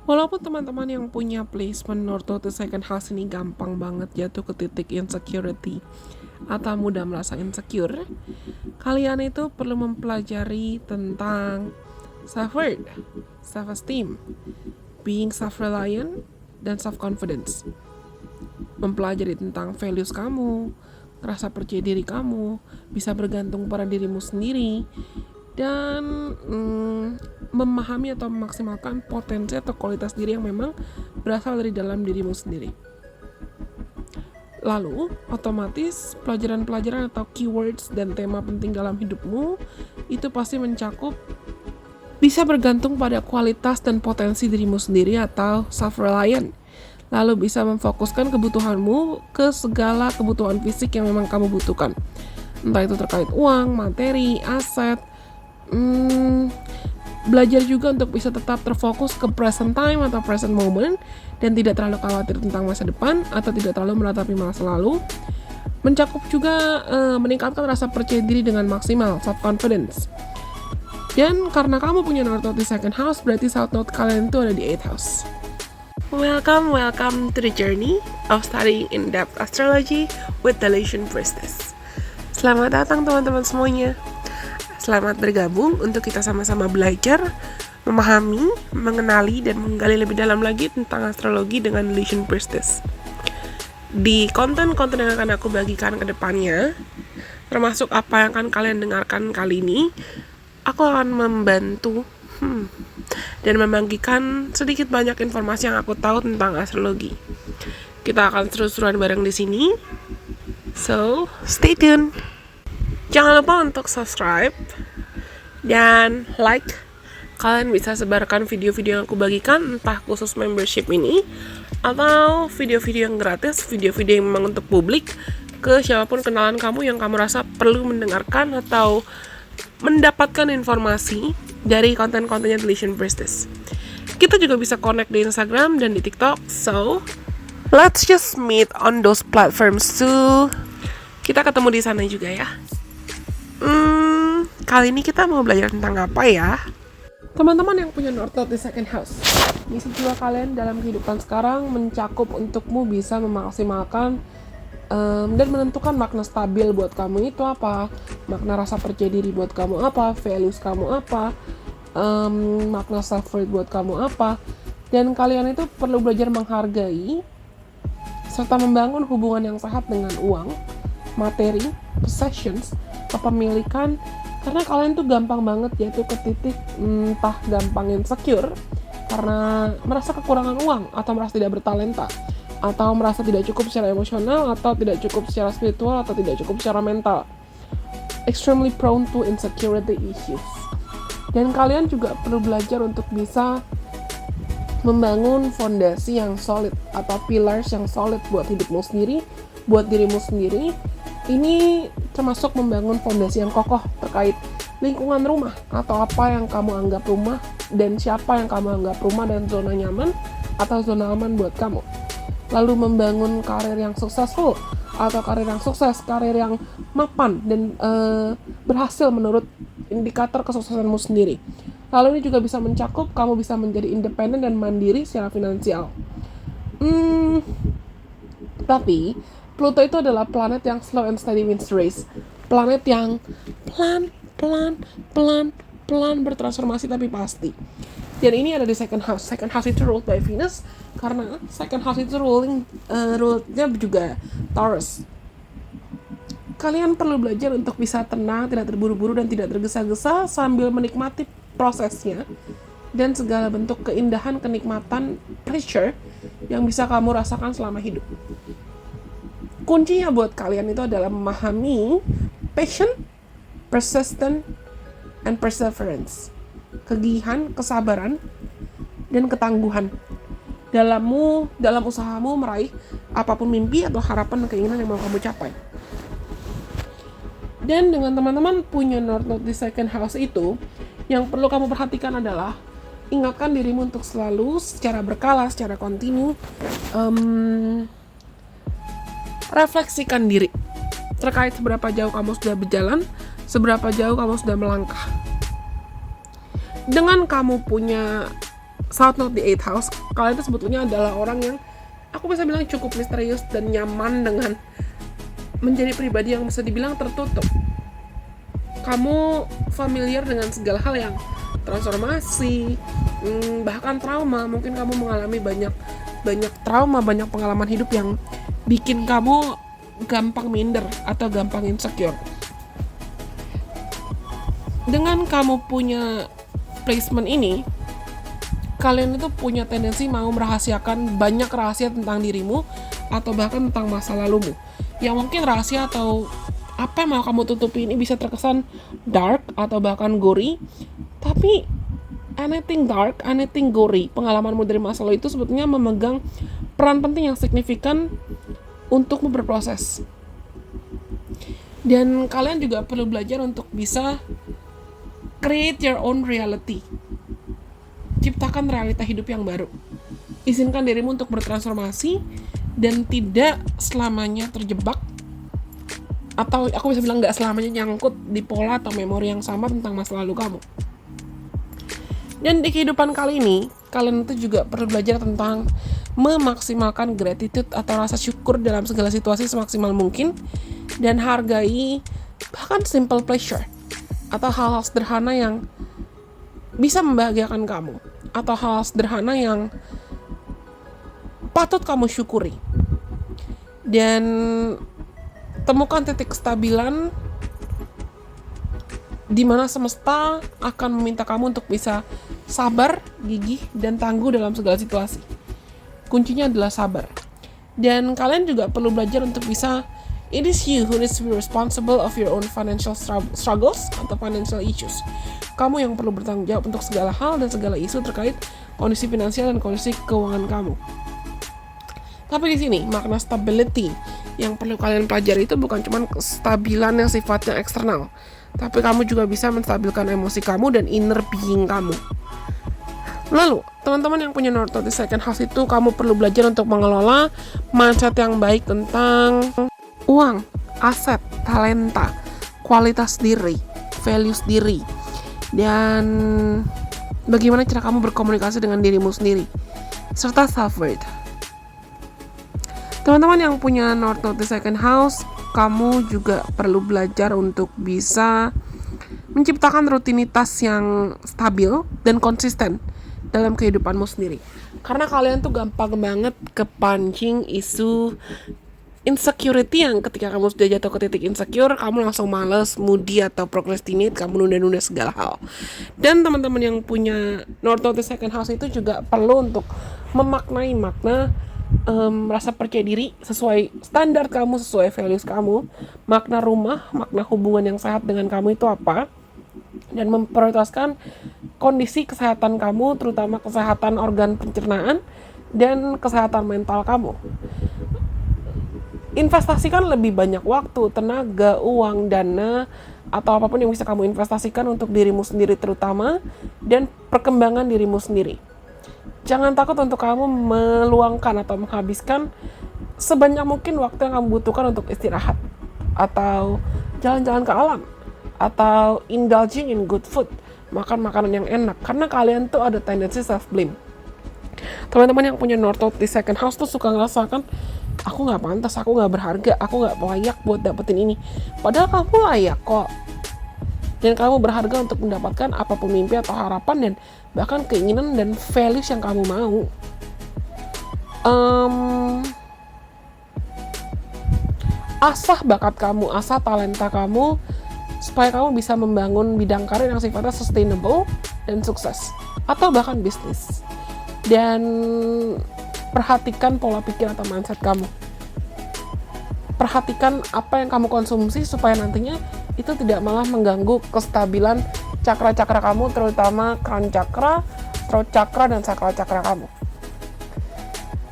Walaupun teman-teman yang punya placement North to second house ini gampang banget jatuh ke titik insecurity atau mudah merasa insecure, kalian itu perlu mempelajari tentang self-worth, self-esteem, being self-reliant, dan self-confidence. Mempelajari tentang values kamu, rasa percaya diri kamu, bisa bergantung pada dirimu sendiri, dan memahami atau memaksimalkan potensi atau kualitas diri yang memang berasal dari dalam dirimu sendiri. Lalu, otomatis pelajaran-pelajaran atau keywords dan tema penting dalam hidupmu itu pasti mencakup bisa bergantung pada kualitas dan potensi dirimu sendiri atau self-reliant. Lalu bisa memfokuskan kebutuhanmu ke segala kebutuhan fisik yang memang kamu butuhkan. Entah itu terkait uang, materi, aset, belajar juga untuk bisa tetap terfokus ke present time atau present moment dan tidak terlalu khawatir tentang masa depan atau tidak terlalu meratapi masa lalu. Mencakup juga meningkatkan rasa percaya diri dengan maksimal, self confidence. Dan karena kamu punya North Node di second house, berarti South Node kalian itu ada di 8th house. Welcome to the journey of studying in-depth astrology with the Lation Priestess. Selamat datang teman-teman semuanya. Selamat bergabung untuk kita sama-sama belajar, memahami, mengenali, dan menggali lebih dalam lagi tentang astrologi dengan Lation Priestess. Di konten-konten yang akan aku bagikan ke depannya, termasuk apa yang akan kalian dengarkan kali ini, aku akan membantu dan membagikan sedikit banyak informasi yang aku tahu tentang astrologi. Kita akan seru-seruan bareng di sini. So, stay tuned. Jangan lupa untuk subscribe dan like. Kalian bisa sebarkan video-video yang aku bagikan, entah khusus membership ini atau video-video yang gratis, video-video yang memang untuk publik, ke siapapun kenalan kamu yang kamu rasa perlu mendengarkan atau mendapatkan informasi dari konten-kontennya The Lation Priestess. Kita juga bisa connect di Instagram dan di TikTok. So, let's just meet on those platforms too. Kita ketemu di sana juga ya. Kali ini kita mau belajar tentang apa ya? Teman-teman yang punya North Node di second house, misi jiwa kalian dalam kehidupan sekarang mencakup untukmu bisa memaksimalkan dan menentukan makna stabil buat kamu itu apa, makna rasa percaya diri buat kamu apa, values kamu apa, makna self-worth buat kamu apa. Dan kalian itu perlu belajar menghargai serta membangun hubungan yang sehat dengan uang, materi, possessions, kepemilikan, karena kalian tuh gampang banget jatuh ke titik entah gampang insecure karena merasa kekurangan uang atau merasa tidak bertalenta atau merasa tidak cukup secara emosional atau tidak cukup secara spiritual atau tidak cukup secara mental. Extremely prone to insecurity issues. Dan kalian juga perlu belajar untuk bisa membangun fondasi yang solid atau pillars yang solid buat hidupmu sendiri, buat dirimu sendiri. Ini termasuk membangun fondasi yang kokoh terkait lingkungan rumah atau apa yang kamu anggap rumah dan siapa yang kamu anggap rumah dan zona nyaman atau zona aman buat kamu. Lalu membangun karir yang successful atau karir yang sukses, karir yang mapan dan berhasil menurut indikator kesuksesanmu sendiri. Lalu ini juga bisa mencakup kamu bisa menjadi independen dan mandiri secara finansial. Tapi Pluto itu adalah planet yang slow and steady wins the race. Planet yang pelan bertransformasi tapi pasti. Dan ini ada di second house. Second house itu ruled by Venus karena second house itu rule-nya juga Taurus. Kalian perlu belajar untuk bisa tenang, tidak terburu-buru dan tidak tergesa-gesa sambil menikmati prosesnya dan segala bentuk keindahan, kenikmatan, pleasure yang bisa kamu rasakan selama hidup. Kuncinya buat kalian itu adalah memahami passion, persistent, and perseverance. Kegigihan, kesabaran, dan ketangguhan dalam usahamu meraih apapun mimpi atau harapan dan keinginan yang mau kamu capai. Dan dengan teman-teman punya North Node di second house itu, yang perlu kamu perhatikan adalah ingatkan dirimu untuk selalu secara berkala, secara kontinu refleksikan diri terkait seberapa jauh kamu sudah berjalan, seberapa jauh kamu sudah melangkah. Dengan kamu punya South Node di 8th house, kalian itu sebetulnya adalah orang yang aku bisa bilang cukup misterius dan nyaman dengan menjadi pribadi yang bisa dibilang tertutup. Kamu familiar dengan segala hal yang transformasi, bahkan trauma. Mungkin kamu mengalami banyak trauma, banyak pengalaman hidup yang bikin kamu gampang minder atau gampang insecure. Dengan kamu punya placement ini, kalian itu punya tendensi mau merahasiakan banyak rahasia tentang dirimu atau bahkan tentang masa lalumu. Yang mungkin rahasia atau apa yang mau kamu tutupi ini bisa terkesan dark atau bahkan gory, tapi anything dark, anything gory, pengalamanmu dari masa lalu itu sebetulnya memegang peran penting yang signifikan untuk berproses. Dan kalian juga perlu belajar untuk bisa create your own reality. Ciptakan realita hidup yang baru. Izinkan dirimu untuk bertransformasi dan tidak selamanya terjebak, atau aku bisa bilang gak selamanya nyangkut di pola atau memori yang sama tentang masa lalu kamu. Dan di kehidupan kali ini, kalian itu juga perlu belajar tentang memaksimalkan gratitude atau rasa syukur dalam segala situasi semaksimal mungkin, dan hargai bahkan simple pleasure atau hal-hal sederhana yang bisa membahagiakan kamu, atau hal sederhana yang patut kamu syukuri. Dan temukan titik kestabilan di mana semesta akan meminta kamu untuk bisa sabar, gigih, dan tangguh dalam segala situasi. Kuncinya adalah sabar. Dan kalian juga perlu belajar untuk bisa, it is you who is responsible of your own financial struggles atau financial issues. Kamu yang perlu bertanggung jawab untuk segala hal dan segala isu terkait kondisi finansial dan kondisi keuangan kamu. Tapi di sini makna stability yang perlu kalian pelajari itu bukan cuma kestabilan yang sifatnya eksternal, tapi kamu juga bisa menstabilkan emosi kamu dan inner being kamu. Lalu, teman-teman yang punya North Node di second house itu, kamu perlu belajar untuk mengelola mindset yang baik tentang uang, aset, talenta, kualitas diri, values diri, dan bagaimana cara kamu berkomunikasi dengan dirimu sendiri, serta self-worth. Teman-teman yang punya North Node di second house, kamu juga perlu belajar untuk bisa menciptakan rutinitas yang stabil dan konsisten dalam kehidupanmu sendiri. Karena kalian tuh gampang banget kepancing isu insecurity yang ketika kamu sudah jatuh ke titik insecure, kamu langsung males, moody, atau procrastinate, kamu nunda-nunda segala hal. Dan teman-teman yang punya North Node di second house itu juga perlu untuk memaknai makna rasa percaya diri sesuai standar kamu, sesuai values kamu, makna rumah, makna hubungan yang sehat dengan kamu itu apa, dan memprioritaskan kondisi kesehatan kamu, terutama kesehatan organ pencernaan dan kesehatan mental kamu. Investasikan lebih banyak waktu, tenaga, uang, dana, atau apapun yang bisa kamu investasikan untuk dirimu sendiri terutama, dan perkembangan dirimu sendiri. Jangan takut untuk kamu meluangkan atau menghabiskan sebanyak mungkin waktu yang kamu butuhkan untuk istirahat, atau jalan-jalan ke alam, atau indulging in good food, makan makanan yang enak, karena kalian tuh ada tendensi self-blame. Teman-teman yang punya North Node di second house tuh suka ngerasakan, aku gak pantas, aku gak berharga, aku gak layak buat dapetin ini. Padahal kamu layak kok. Dan kamu berharga untuk mendapatkan apapun mimpi atau harapan dan bahkan keinginan dan values yang kamu mau. Asah bakat kamu, asah talenta kamu, supaya kamu bisa membangun bidang karir yang sifatnya sustainable dan sukses, atau bahkan bisnis. Dan perhatikan pola pikir atau mindset kamu. Perhatikan apa yang kamu konsumsi supaya nantinya itu tidak malah mengganggu kestabilan cakra-cakra kamu, terutama crown chakra, throat chakra, dan sacral chakra kamu.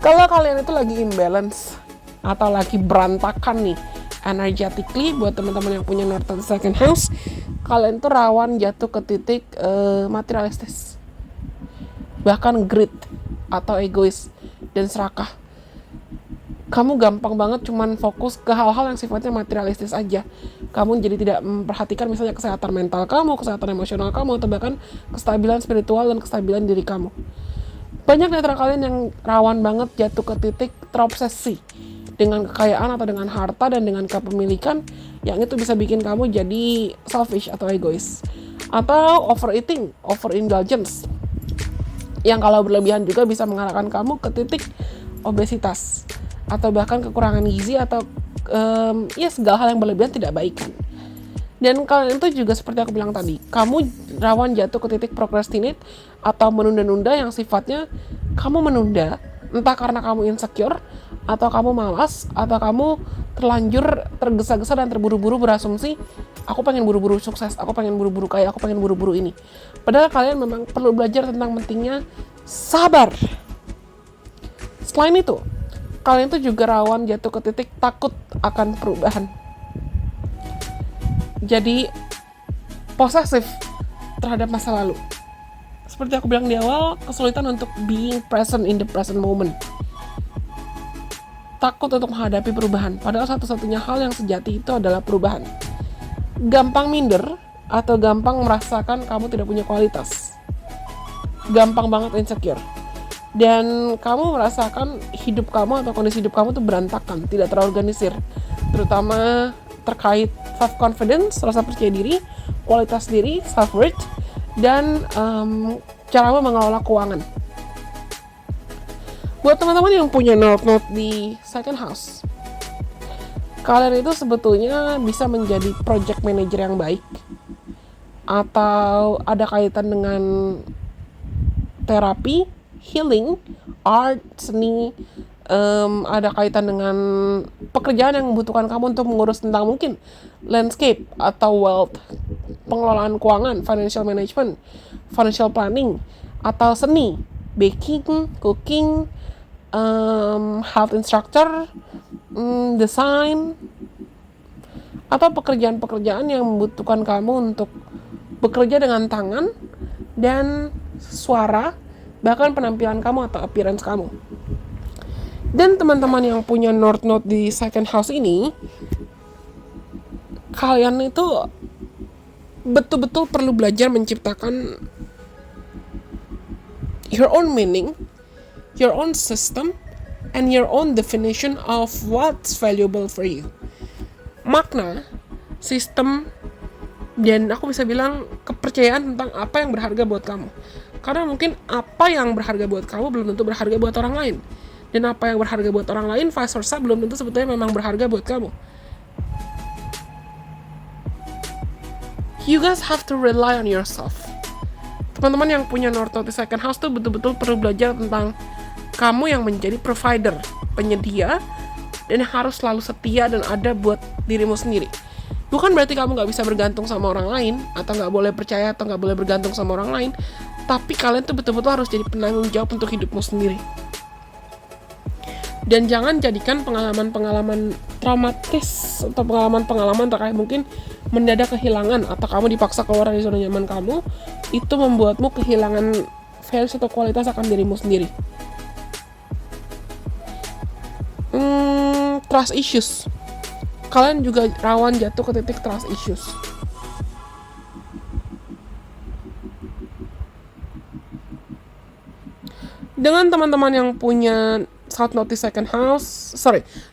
Kalau kalian itu lagi imbalance atau lagi berantakan nih energetically, buat teman-teman yang punya North Node second house, kalian tuh rawan jatuh ke titik materialistis, bahkan greed atau egois dan serakah. Kamu gampang banget cuman fokus ke hal-hal yang sifatnya materialistis aja. Kamu jadi tidak memperhatikan misalnya kesehatan mental kamu, kesehatan emosional kamu, atau bahkan kestabilan spiritual dan kestabilan diri kamu. Banyak di antara kalian yang rawan banget jatuh ke titik terobsesi dengan kekayaan atau dengan harta dan dengan kepemilikan, yang itu bisa bikin kamu jadi selfish atau egois. Atau overeating, overindulgence, yang kalau berlebihan juga bisa mengarahkan kamu ke titik obesitas atau bahkan kekurangan gizi atau ya segala hal yang berlebihan tidak baik kan. Dan kalian itu juga seperti aku bilang tadi, kamu rawan jatuh ke titik procrastinate atau menunda-nunda yang sifatnya kamu menunda, entah karena kamu insecure, atau kamu malas, atau kamu terlanjur tergesa-gesa dan terburu-buru berasumsi, aku pengen buru-buru sukses, aku pengen buru-buru kaya, aku pengen buru-buru ini. Padahal kalian memang perlu belajar tentang pentingnya sabar. Selain itu, kalian tuh juga rawan jatuh ke titik takut akan perubahan. Jadi posesif terhadap masa lalu. Seperti aku bilang di awal, kesulitan untuk being present in the present moment. Takut untuk menghadapi perubahan, padahal satu-satunya hal yang sejati itu adalah perubahan. Gampang minder atau gampang merasakan kamu tidak punya kualitas. Gampang banget insecure. Dan kamu merasakan hidup kamu atau kondisi hidup kamu tuh berantakan, tidak terorganisir. Terutama terkait self-confidence, rasa percaya diri, kualitas diri, self-worth, dan cara mengelola keuangan. Buat teman-teman yang punya note di second house, kalian itu sebetulnya bisa menjadi project manager yang baik, atau ada kaitan dengan terapi, healing, art, seni, ada kaitan dengan pekerjaan yang membutuhkan kamu untuk mengurus tentang mungkin landscape atau wealth, pengelolaan keuangan, financial management, financial planning, atau seni, baking, cooking, health instructor, desain, atau pekerjaan-pekerjaan yang membutuhkan kamu untuk bekerja dengan tangan dan suara, bahkan penampilan kamu atau appearance kamu. Dan teman-teman yang punya North Node di second house ini, kalian itu betul-betul perlu belajar menciptakan your own meaning, your own system, and your own definition of what's valuable for you. Makna, sistem, dan aku bisa bilang kepercayaan tentang apa yang berharga buat kamu. Karena mungkin apa yang berharga buat kamu belum tentu berharga buat orang lain. Dan apa yang berharga buat orang lain, vice versa, belum tentu sebetulnya memang berharga buat kamu. You guys have to rely on yourself. Teman-teman yang punya North Node di second house tuh betul-betul perlu belajar tentang kamu yang menjadi provider, penyedia, dan harus selalu setia dan ada buat dirimu sendiri. Bukan berarti kamu gak bisa bergantung sama orang lain, atau gak boleh percaya, atau gak boleh bergantung sama orang lain, tapi kalian tuh betul-betul harus jadi penanggung jawab untuk hidupmu sendiri. Dan jangan jadikan pengalaman-pengalaman traumatis atau pengalaman-pengalaman terkait mungkin mendadak kehilangan atau kamu dipaksa keluar dari zona nyaman kamu, itu membuatmu kehilangan value atau kualitas akan dirimu sendiri. Trust issues. Kalian juga rawan jatuh ke titik trust issues. Dengan teman-teman yang punya South Node di second house,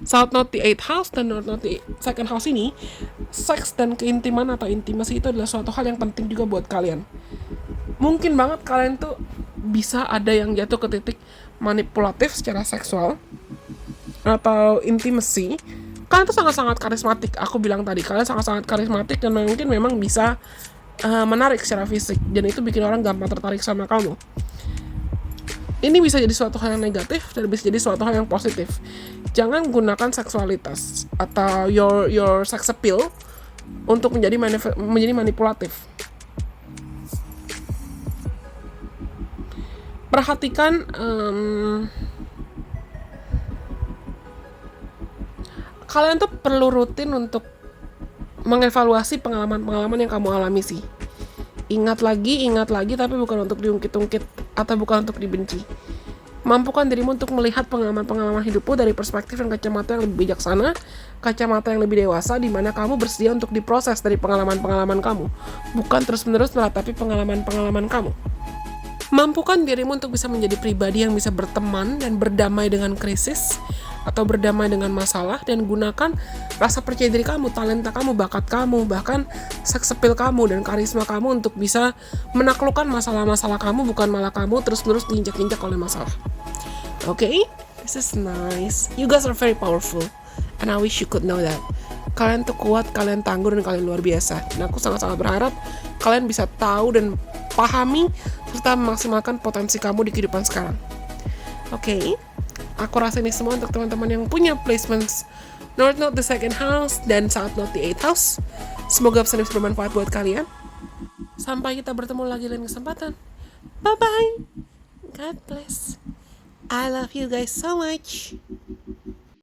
South Node di 8th house dan North Node di second house ini, seks dan keintiman atau intimasi itu adalah suatu hal yang penting juga buat kalian. Mungkin banget kalian tuh bisa ada yang jatuh ke titik manipulatif secara seksual atau intimasi. Kalian tuh sangat-sangat karismatik, aku bilang tadi, kalian sangat-sangat karismatik dan mungkin memang bisa menarik secara fisik, dan itu bikin orang gampang tertarik sama kamu. Ini bisa jadi suatu hal yang negatif dan bisa jadi suatu hal yang positif. Jangan gunakan seksualitas atau your sex appeal untuk menjadi manipulatif. Perhatikan kalian tuh perlu rutin untuk mengevaluasi pengalaman-pengalaman yang kamu alami sih. Ingat lagi, tapi bukan untuk diungkit-ungkit atau bukan untuk dibenci. Mampukan dirimu untuk melihat pengalaman-pengalaman hidupmu dari perspektif dan kacamata yang lebih bijaksana, kacamata yang lebih dewasa, di mana kamu bersedia untuk diproses dari pengalaman-pengalaman kamu, bukan terus-menerus meratapi pengalaman-pengalaman kamu. Mampukan dirimu untuk bisa menjadi pribadi yang bisa berteman dan berdamai dengan krisis atau berdamai dengan masalah, dan gunakan rasa percaya diri kamu, talenta kamu, bakat kamu, bahkan sex appeal kamu dan karisma kamu untuk bisa menaklukkan masalah-masalah kamu, bukan malah kamu terus-menerus diinjak-injak oleh masalah. Okay? This is nice. You guys are very powerful and I wish you could know that. Kalian tuh kuat, kalian tangguh, dan kalian luar biasa. Dan aku sangat-sangat berharap kalian bisa tahu dan pahami serta memaksimalkan potensi kamu di kehidupan sekarang. Oke, aku rasa ini semua untuk teman-teman yang punya placements North Node the second house dan South Node the 8th house. Semoga pesan ini bermanfaat buat kalian. Sampai kita bertemu lagi lain kesempatan. Bye bye. God bless. I love you guys so much.